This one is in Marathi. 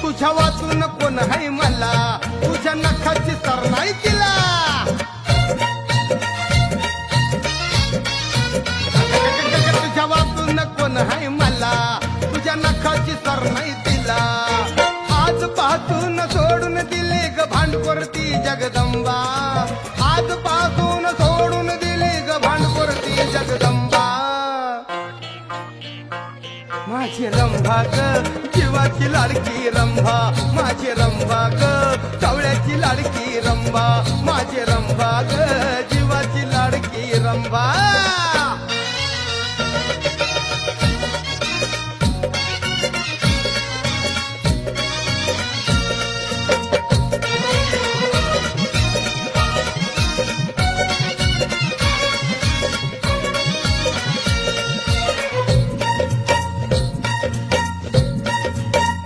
तुझ्या वाचून कोण हाय मला, तुझ्या नखाची सर नाही तिला. तुझ्या वाचून कोण हाय मला, तुझ्या नखाची सर नाही तिला. आजपासून सोडून दिली ग भांडकोरती जगदंबा, आजपासून सोडून दिली ग भांडकोरती जगदंबा. माझी रंभा ग जीवाची लाडकी रंभा, माझी रंभा ग सावळ्याची लाडकी रंभा, माझी रंभा ग जीवाची लाडकी रंभा.